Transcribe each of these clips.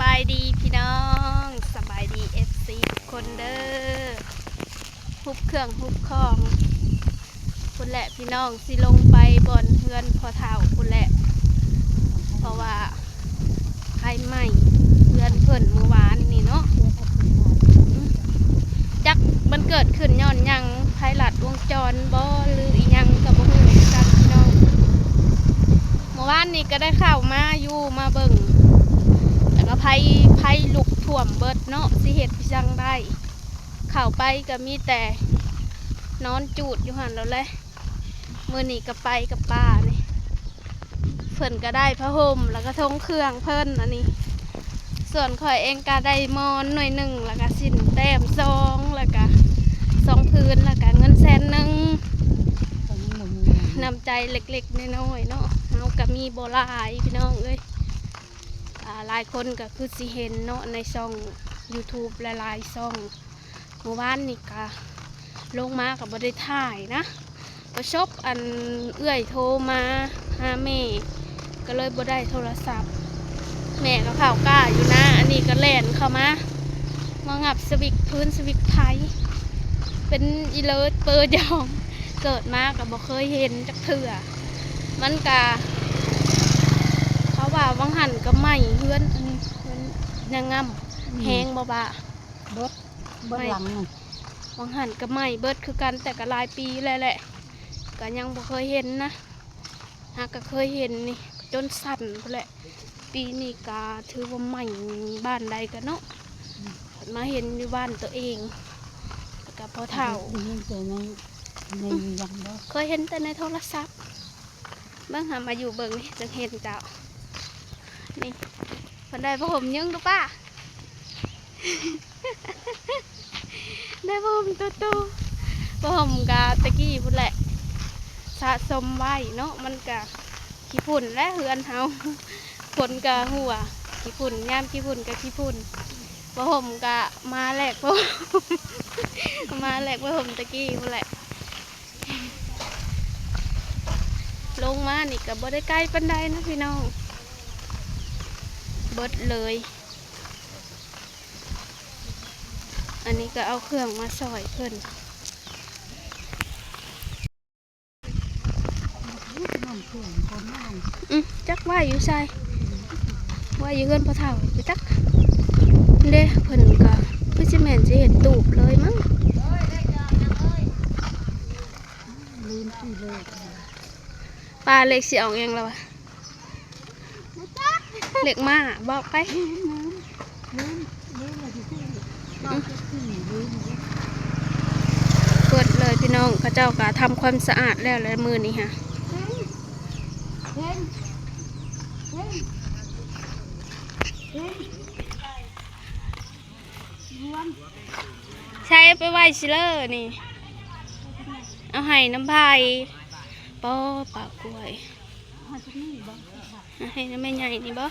บายดีพี่น้องสบายดีFC ทุกคนเด้อฮุบเครื่องฮุบของคุณแหละพี่น้องสิลงไปบนเฮือนพอเท่าคุณแหละเพราะว่าไฟไหม้เฮือนเพิ่นเมื่อวานนี่เนาะจักมันเกิดขึ้นย้อนยังไฟลัดวงจรบ่หรืออีหยังกับบ่ฮู้กันพี่น้องเมื่อวานนี้ก็ได้ข่าวมาอยู่มาเบิ่งแต่ก็ไฟลุกท่วมเบิดเนาะสิเฮ็ดพิจังได้เข้าไปก็มีแต่นอนจูดอยู่หั่นแล้วแหละมื้อนี้ก็ไปกับป้านี่เพิ่นก็ได้ผ้าห่มแล้วก็ทงเครื่องเพิ่นอันนี้ส่วนข่อยเองก็ได้มอนหน่วยหนึ่งแล้วก็สินแต้ม2แล้วก็2พื้นแล้วก็เงิน100,000นำใจเล็กๆน้อยๆเนาะเฮาก็มีบ่หลายพี่น้องเอ้ยหลายคนก็คือสิเห็นเนาะในช่อง YouTube หลายๆช่องเมื่อวานนี่ก็ลงมาก็บ่ได้ถ่ายนะประสบอันเอื้อยโทรมาหาแม่ก็เลยบ่ได้โทรศัพท์แม่ก็ข่าวกล้าอยู่นะอันนี้ก็แล่นเข้ามางับสวิกพื้นสวิกไทยเป็นอีเลิศเปิดยองเกิดมาก็บ่เคยเห็นจักเทื่อมันก็เขาว่าวังหันก็ไหม้เฮือนอันนี้มันยังงำแห้งบ่บะเบิดหลังนึงวังหันก็ไหม้เบิดคือกันแต่ก็หลายปีแล้วแหละก็ยังบ่เคยเห็นนะหากก็เคยเห็นนี่จนสั่นพุ่นแหละปีนี้ก็ถือว่าใหม่บ้านใดกันเนาะมาเห็นในบ้านตัวเองกับพ่อเฒ่าเคยเห็นแต่ในโทรศัพท์เบิ่งหามาอยู่เบิ่งนี่จังเห็นเจ้านี่คนได้ผ้าห่มยังดูป้า ได้ผ้าห่มตัวผ้าห่มกะตะกี้พุ่นแหละสะสมไว้เนาะมันกะขี้ฝุ่นและเฮือนเฮาฝนกะหัวขี้ฝุ่นย่ามขี้ฝุ่นกะขี้ฝุ่นผ้าห่มกะมาแหลกผ้ามาแหลกผ้าห่มตะกี้พุ่นแหละลงมานี่ก็บ่ได้ใกล้ปานใดนะพี่น้องเบิดเลยอันนี้ก็เอาเครื่องมาซอยเพิ่นจักว่าอยู่ใช่ว่าอยู่เงินพอเท่าไปจักเด้เพิ่นก็พี่ซิเมนจะเห็นตูบเลยมั้งปลาเล็กสิออกยังแล้ววะเล็กมากบอกไปเปิดเลยพี่น้องพระเจ้าก็ทำความสะอาดแล้วเลยมือนี้ฮะใช้ไปไหว้ชิเลอร์นี่เอาไห้น้ำพายปอปากกล้วยให้น้ำแม่ใหญ่นี่บ่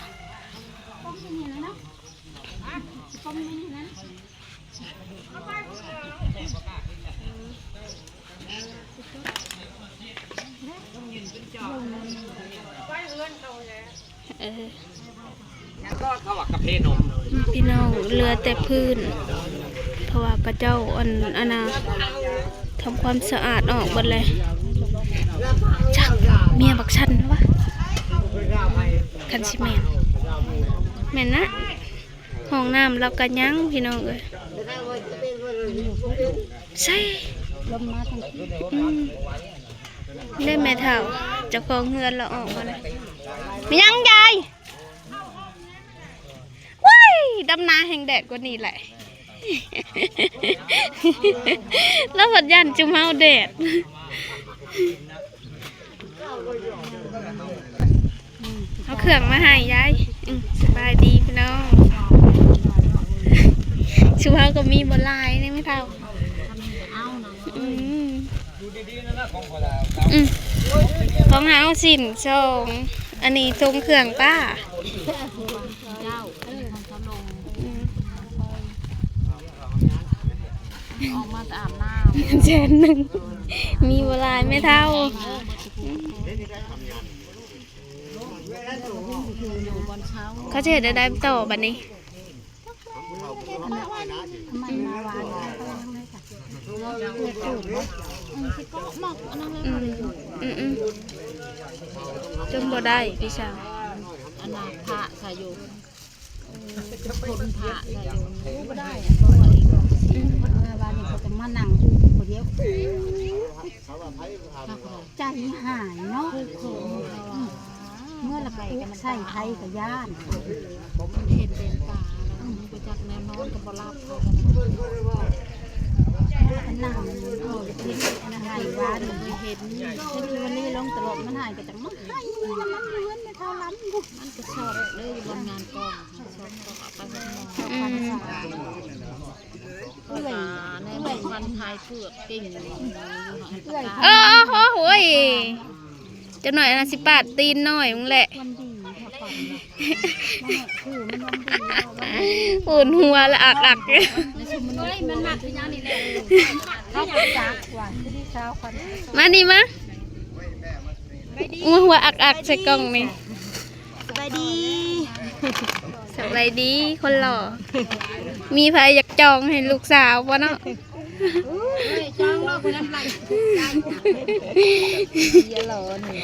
พี่น้องเรือแต่พื้นเพราะว่ากระเจ้าอันน่ะทำความสะอาดออกหมดเลยจักเมียบักชันวะคันชิแมนแม่นนะห้องน้ำเรากันยั้งพี่น้องเอ้ยใช่ได้แม่เฒ่าเจ้าของเฮือนเราออกมาเลยมียังยายว้ายดำนาแห่งแดดกว่านี้แหละแล้วผัดยันจุ่มเฮาแดดเอาเครื่องมาให้ยายสบายดีพี่น้องชุมเฮาก็มีบนลายนี่ไม่เท่าของเฮาสินชงอันนี้ทงเครื่องป้าออกมาอาบน้ำ100,000มีบนลายไม่เท่าเขาจะเห็นได้ต่อบัดนี้ ไม่มาวานเพื่อสูตรบ่สิก็หมอกอันนั้นเลยอยู่ จนบ่ได้พี่สาว อันนั้นพระใส่อยู่คนพระใส่อยู่บ่ได้บ่ไหววานนี่ก็จะมานั่งคนเดียวใจหายเนาะเมื่อละก็ใส่ไทยกับย่านเห็นเป็นตาไปจากแนวนอนกับบ่รับเขาอันนั่งโอ้ยคิดอันหายวานเห็นวันนี้ลงตลอดมันหายก็จังมันให้มันล้ำเงินไม่เท่าล้ำมันก็ชอบเลยบนงานกองชอบก็ไปเอื่อยในวันไทยเผือกเก่งเอื่อย โอ้ยจะหน่อยนะ10 บาทตีนหน่อยมึงแหละ วันดีถ้าปั่นคือมันวันดี อุ่นหัวละอัก มันหนักที่ยังนี่แหละเขาจักว่าที่ที่เช้าคน มานี่มาหัวอักใส่กล่องนี่ สบายดี สบายดีคนหล่อมีใครอยากจองให้ลูกสาวป่ะเนาะ จ้องเราคนนั้นไรเยอะเลยนี่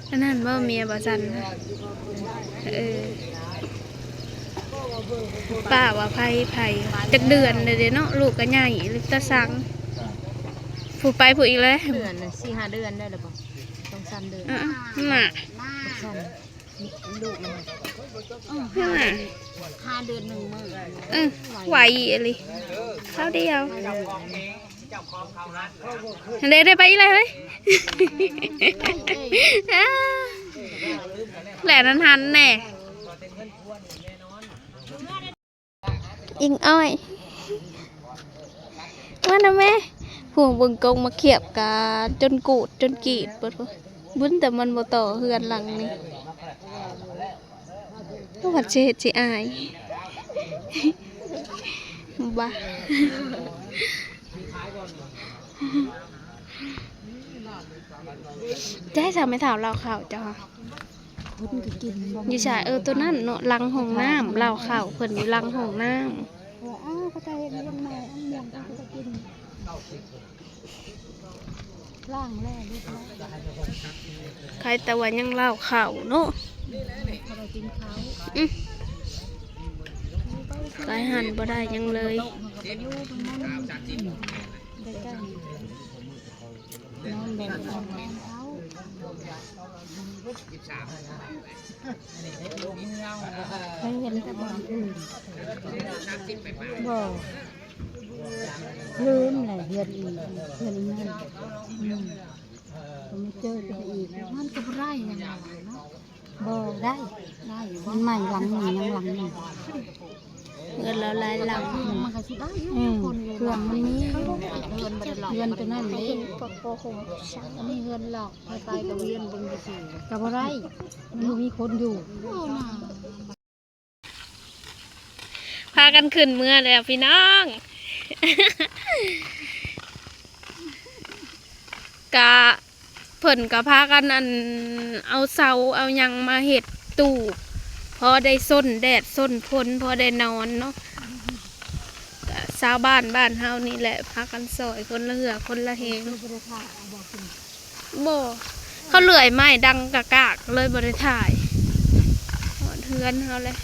อันนั้นว่าเมียบ่จันป้าว่าไผ่จักเดือนเลยเนาะลูกก็ใหญ่ลูกตาสังผู้ไปผู้อีกแล้ว เดือน4-5 เดือนได้หรือเปล่าต้อง3 เดือน น่ะ ลูกมัน น่ะ 5 เดือน1 มื้อ ไหวอะไรเท่าเดียวได้ไปอีกเลยเฮ้ยแหละนั้นหันแน่อิงอ้อยว่านะแม่พวงบึงกงมาเขียบกาจนกูดจนกีดบุ้นแต่มันบ่ต่อเฮือนหลังนี่ก็วัดเจ็ดสิอายบ้าจะให้สาวไม่ถามเราข่าวจ้า คนก็กินบ่ อยู่ชายตัวนั่นเนาะลังห้องน้ำเราข่าวเพิ่นอยู่ลังห้องน้ อ้าวเขาจะเห็นยังไงอันเมียงเขาจะกินล่างแร่ลูกแล้ว ำใครแต่ว่ายังเล่าข่าวเนาะ เขาไปกินเขา กายหันบ่ได้ยังเลย เขาไปอยู่ตรงนั้นใกล้ๆนอนแบบนอนเขาไปเห็นแต่บ้านอื่นบ่ลืมเลยเดือนอีกเดือนอีกนั่นก็ไม่เจอกันอีกมันก็บ่ได้ยังไงเนาะบ่ได้มันใหม่หลังหนึ่งยังหลังหนึ่ง เงินเราหลายหลัง มันก็สิได้คนเครื่องมันมีเงินบ่ได้หลอกเงินตัวนั้นเด้อันนี้เงินหลอกไปกับเวียนบนกระสีก็บ่ได้มันมีคนอยู่ พากันขึ้นเมื่อแล้วพี่น้อง กะเพิ่นกะพากันอันเอาเสาเอาหยังมาเฮ็ดตู้พอได้ส้นแดดส้นฝนพอได้นอนเนาะกะชาวบ้านเฮานี่แหละพากันซอยคนละเหือคนละเฮงบ่เขาเลื่อยไม้ดังกะกากเลยบ่ได้ถ่ายหอดเฮือนเฮาเลย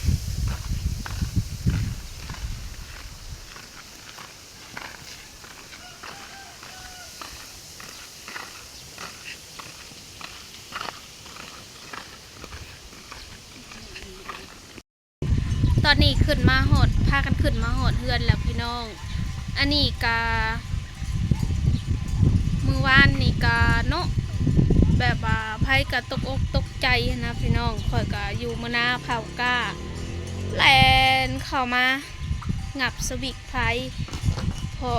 ตอนนี้ขึ้นมาหดพากันขึ้นมาหดเฮือนแล้วพี่น้อง อันนี้กามือวานนี่กาเนาะแบบว่าไผกะตกอกตกใจนะพี่น้องข่อยกะอยู่มะนาเผากล้าแลนเข้ามางับสวิกไผพอ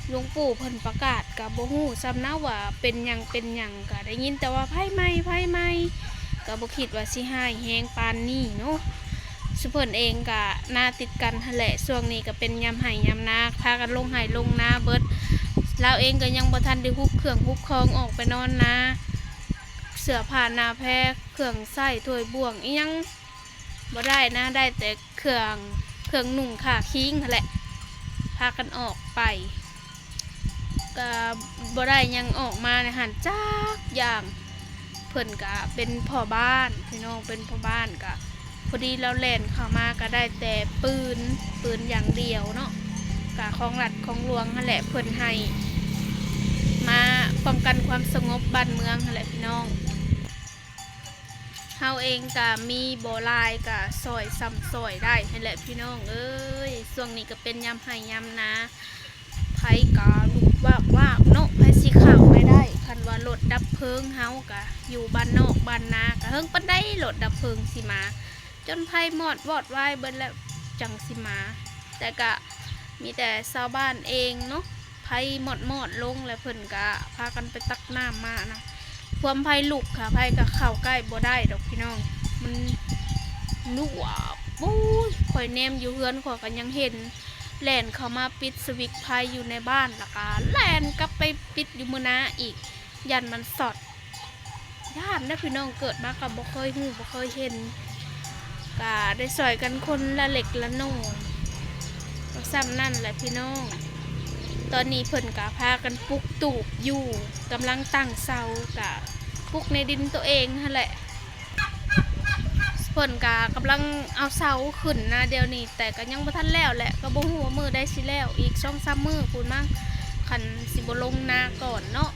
หลวงปู่เพิ่นประกาศกะบ่ฮู้ซ้ำนะว่าเป็นหยังกะได้ยินแต่ว่าไผไหม้กะบ่คิดว่าสิหายแฮงปานนี้เนาะสุเพิ่นเองกะหน้าติดกันหั่นแหละช่วงนี้ก็เป็นยามไห้ยามนาพากันลงไห้ลงนาเบิดเราเองก็ยังบ่ทันได้ฮุบเครื่องฮุบคองออกไปนอนนาเสื้อผ้าหน้าแพรเครื่องใส้ถ้วยบ่วงอีหยัง บ่ได้นะได้แต่เครื่องนุ่งขาคิงนั่นแหละพากันออกไปก็บ่ได้ยังออกมาในหันจักอย่างเพิ่นก็เป็นพ่อบ้านพี่น้องเป็นพ่อบ้านก็พอดีเราแล่นเข้ามาก็ได้แต่ปืนอย่างเดียวเนาะก็ของรัฐของหลวงนั่นแหละเพิ่นให้มาป้องกันความสงบบ้านเมืองนั่นแหละพี่น้องเฮาเองก็มีบ่หลายก็ซอยซ้ำซอยได้นั่นแหละพี่น้องเอ้ยช่วงนี้ก็เป็นยามไห้ยามนาไผก็ลุกวาบเนาะไผสิเข้าไม่ได้คันว่ารถดับเพลิงเฮาก็อยู่บ้านนอกบ้านนาก็เฮิงปานใดรถดับเพลิงสิมาจนไผหมดวอดวายเบิดแล้วจังสิมาแต่ก็มีแต่ชาวบ้านเองเนาะไผหมดลงแล้วเพิ่นก็พากันไปตักน้ำมานะความไผลุกค่ะไผก็เข้าใกล้บ่ได้ดอกพี่น้องมันนุ่วปุ้ยข่อยแนมอยู่เฮือนข่อยก็ยังเห็นแล่นเข้ามาปิดสวิตช์ไฟอยู่ในบ้านแล้วก็แล่นกลับไปปิดอยู่มื้อนาอีกยันมันสอดย่านนะพี่น้องเกิดมาก็บ่เคยฮู้บ่เคยเห็นก็ได้สอยกันคนละเล็กละน้อยก็ซ้ำนั่นแหละพี่น้องตอนนี้เพิ่นก็พากันปลูกตูบอยู่กำลังตั้งเสาก็ปลูกในดินตัวเองนั่นแหละเพิ่นก็กำลังเอาเสาขึ้นนะเดี๋ยวนี้แต่ก็ยังบ่ทันแล้วแหละก็บ่ฮู้ว่ามื้อใดสิแล้วอีก 2-3 มื้อพู้นมั้งคันสิบ่ลงนาก่อนเนาะ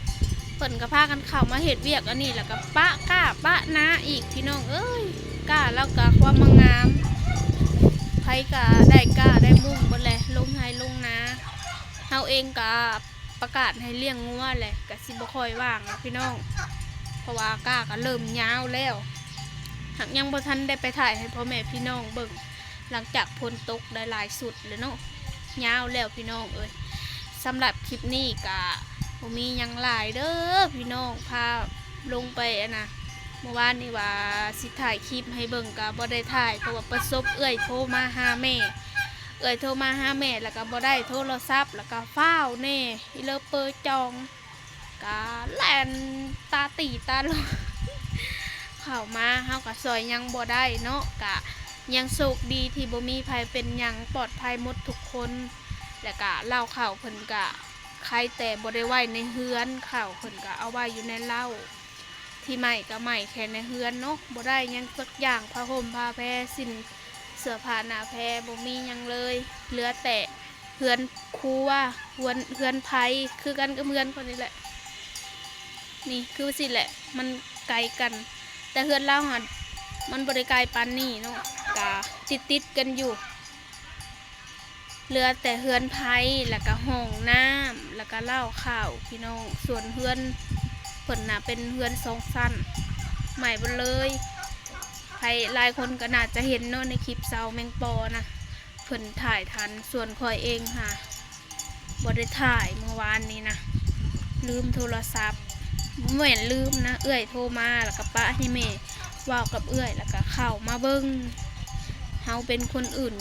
เพิ่นก็พากันเข้ามาเฮ็ดเวียกอันนี้แล้วก็ปะก้าปะนาอีกพี่น้องเอ้ยก้าแล้วก็ความงามไผก็ได้ก้าได้มุ่งเบิดแหละลงให้ลงนาเฮาเองก็ประกาศให้เลี้ยงงัวแหละก็สิบ่ค่อยว่างนะพี่น้องเพราะว่าก้าก็เริ่มยาวแล้วหากยังบ่ทันได้ไปถ่ายให้พ่อแม่พี่น้องเบิ่งหลังจากฝนตกได้หลายสุดเลยเนาะยาวแล้วพี่น้องเอ้ยสำหรับคลิปนี้ก็บ่มีหยังหลายเด้อพี่น้องพาลงไปนะเมื่อวานนี่ว่าสิถ่ายคลิปให้เบิ่งก็บ่ได้ถ่ายเพราะว่าประสบเอื้อยโทรมาหาแม่โทรมาหาแม่แล้วก็บ่ได้โทรศัพท์แล้วก็ฟ้าวแน่อีเลอเปอร์จองก็แล่นตาตีตาลงเข้ามาเฮาก็ซอยยังบ่ได้เนาะก็ยังโชคดีที่บ่มีภัยเป็นหยังปลอดภัยหมดทุกคนแล้วก็เหล้าข้าวเพิ่นก็ใครแต่บ่ได้ไว้ในเฮือนข้าวเพิ่นก็เอาไว้อยู่ในเหล้าที่ใหม่ก็ใหม่แค่ในเฮือนเนาะบ่ได้ยังสักอย่างผ้าห่มผ้าแพรสิ้นเสื้อผ้าหน้าแพรบ่มีหยังเลยเหลือแต่เฮือนครัวเฮือนไผคือกันกับเฮือนคนนี้แหละนี่คือสิแหละมันไกลกันแต่เฮือนเราหันมันบริกายปานนี่เนาะกะติดกันอยู่เหลือแต่เฮือนไผ่แล้วก็ห้องน้ำแล้วก็เหล้าข้าวพี่น้องส่วนเฮือนเพิ่นน่ะเป็นเฮือน2 ชั้นใหม่หมดเลยใครหลายคนก็น่าจะเห็นเนาะในคลิปเซาแมงปอนะเพิ่นถ่ายทันส่วนคอยเองค่ะบ่ได้ถ่ายเมื่อวานนี้นะลืมโทรศัพท์เหมือนลืมนะเอื้อยโทรมาแล้วก็ปะให้แม่ว่าวกับเอื้อยแล้วก็เข้ามาเบิ้งเฮาเป็นคนอื่น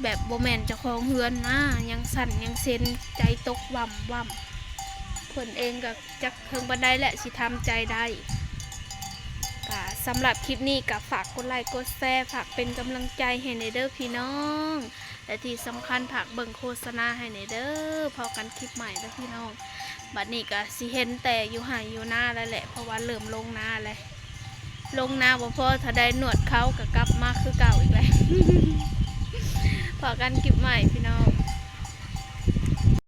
แบบโบแมนเจ้าของเฮือนนะยังสั่นยังเซนใจตกว่ำคนเองก็จักเพิ่งบันไดแหละสิทำใจได้ก็สำหรับคลิปนี้ก็ฝากกดไลค์กดแชร์ฝากเป็นกำลังใจให้ในเด้อพี่น้องและที่สำคัญฝากเบิ่งโฆษณาให้ในเด้อพอกันคลิปใหม่แล้วพี่น้องบัดนี้ก็สิเห็นแต่อยู่หายอยู่หน้าแล้วแหละเพราะว่าเริ่มลงหน้าเลยลงหน้าบ่พอถ้าได้หนวดเขาก็กลับมาคือเก่าอีกแล้ว พอกันคลิปใหม่พี่น้อง